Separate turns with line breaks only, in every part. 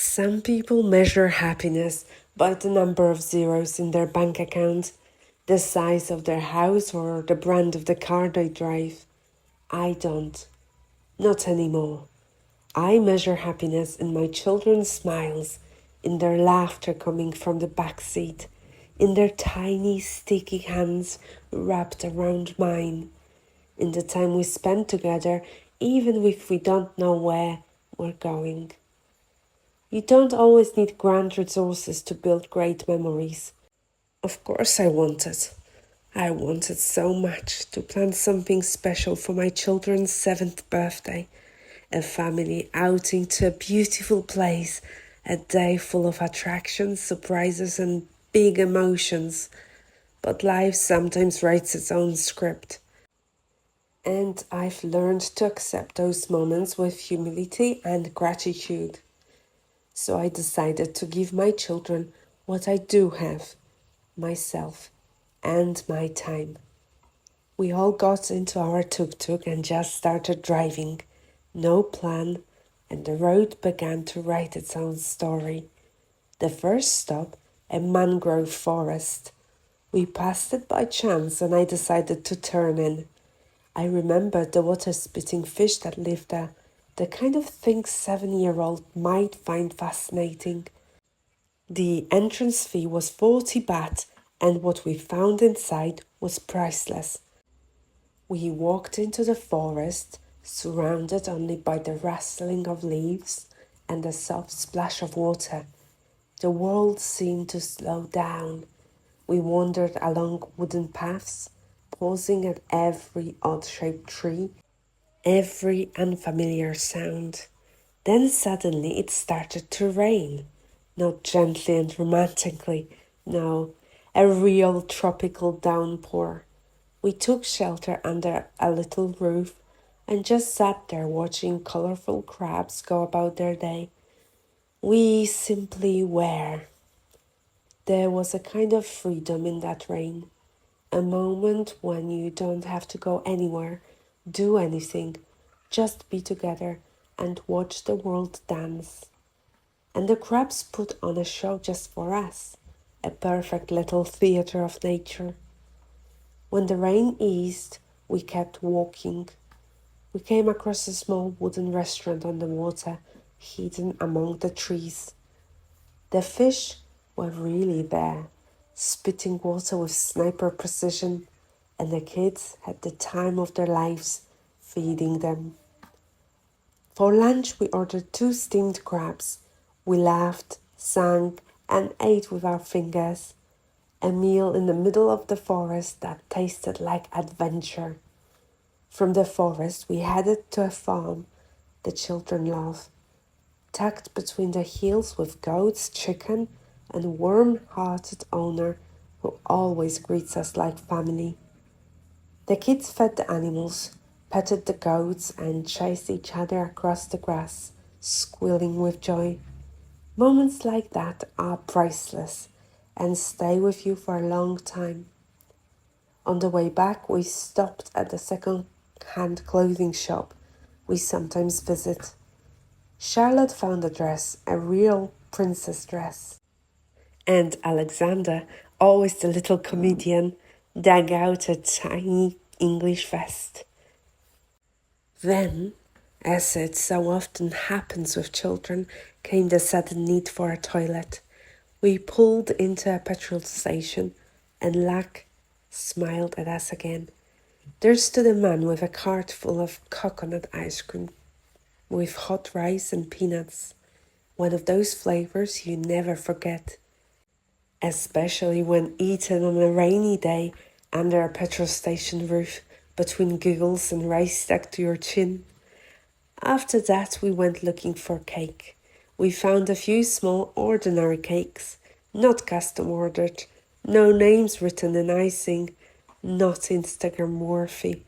Some people measure happiness by the number of zeros in their bank account, the size of their house, or the brand of the car they drive. I don't. Not anymore. I measure happiness in my children's smiles, in their laughter coming from the back seat, in their tiny sticky hands wrapped around mine, in the time we spend together, even if we don't know where we're going. You don't always need grand resources to build great memories. Of course, I wanted. I wanted so much to plan something special for my children's 7th birthday, a family outing to a beautiful place, a day full of attractions, surprises, and big emotions. But life sometimes writes its own script. And I've learned to accept those moments with humility and gratitude. So I decided to give my children what I do have, myself, and my time. We all got into our tuk-tuk and just started driving. No plan, and the road began to write its own story. The first stop, a mangrove forest. We passed it by chance and I decided to turn in. I remembered the water-spitting fish that lived there, the kind of thing 7-year-old might find fascinating. The entrance fee was 40 baht, and what we found inside was priceless. We walked into the forest, surrounded only by the rustling of leaves and the soft splash of water. The world seemed to slow down. We wandered along wooden paths, pausing at every odd-shaped tree, every unfamiliar sound. Then suddenly it started to rain. Not gently and romantically, no, a real tropical downpour. We took shelter under a little roof and just sat there watching colorful crabs go about their day. We simply were. There was a kind of freedom in that rain, a moment when you don't have to go anywhere, do anything, just be together and watch the world dance. And the crabs put on a show just for us, a perfect little theater of nature. When the rain eased, we kept walking. We came across a small wooden restaurant on the water, hidden among the trees. The fish were really there, spitting water with sniper precision, and the kids had the time of their lives feeding them. For lunch, we ordered 2 steamed crabs. We laughed, sang, and ate with our fingers. A meal in the middle of the forest that tasted like adventure. From the forest, we headed to a farm the children love, tucked between the hills with goats, chicken, and a warm-hearted owner who always greets us like family. The kids fed the animals, petted the goats, and chased each other across the grass, squealing with joy. Moments like that are priceless and stay with you for a long time. On the way back, we stopped at the second-hand clothing shop we sometimes visit. Charlotte found a dress, a real princess dress. And Alexander, always the little comedian, dug out a tiny English vest. Then, as it so often happens with children, came the sudden need for a toilet. We pulled into a petrol station, and luck smiled at us again. There stood a man with a cart full of coconut ice cream with hot rice and peanuts, one of those flavors you never forget, especially when eaten on a rainy day under a petrol station roof between giggles and rice stuck to your chin. After that, we went looking for cake. We found a few small ordinary cakes, not custom ordered, no names written in icing, not Instagram worthy.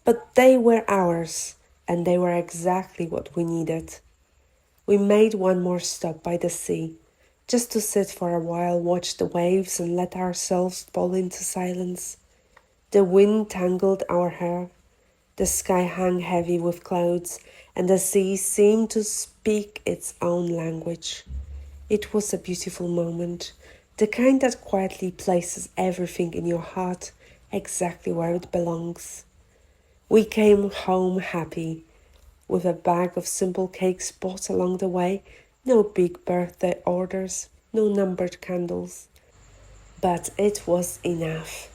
But they were ours, and they were exactly what we needed. We made one more stop by the sea, just to sit for a while, watch the waves, and let ourselves fall into silence. The wind tangled our hair. The sky hung heavy with clouds, and the sea seemed to speak its own language. It was a beautiful moment, the kind that quietly places everything in your heart exactly where it belongs. We came home happy, with a bag of simple cakes bought along the way, no big birthday orders, no numbered candles. But it was enough.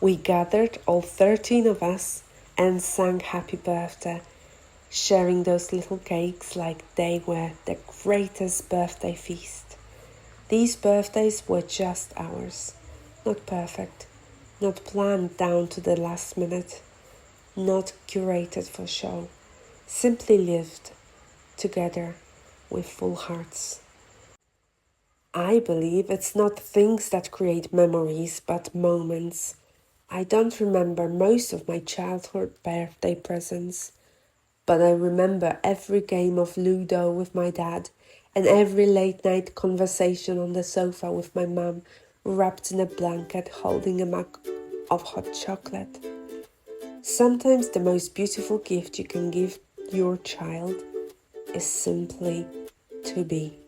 We gathered, all 13 of us, and sang Happy Birthday, sharing those little cakes like they were the greatest birthday feast. These birthdays were just ours, not perfect, not planned down to the last minute, not curated for show, simply lived together with full hearts. I believe it's not things that create memories, but moments. I don't remember most of my childhood birthday presents, but I remember every game of Ludo with my dad and every late night conversation on the sofa with my mum, wrapped in a blanket holding a mug of hot chocolate. Sometimes the most beautiful gift you can give your child is simply to be.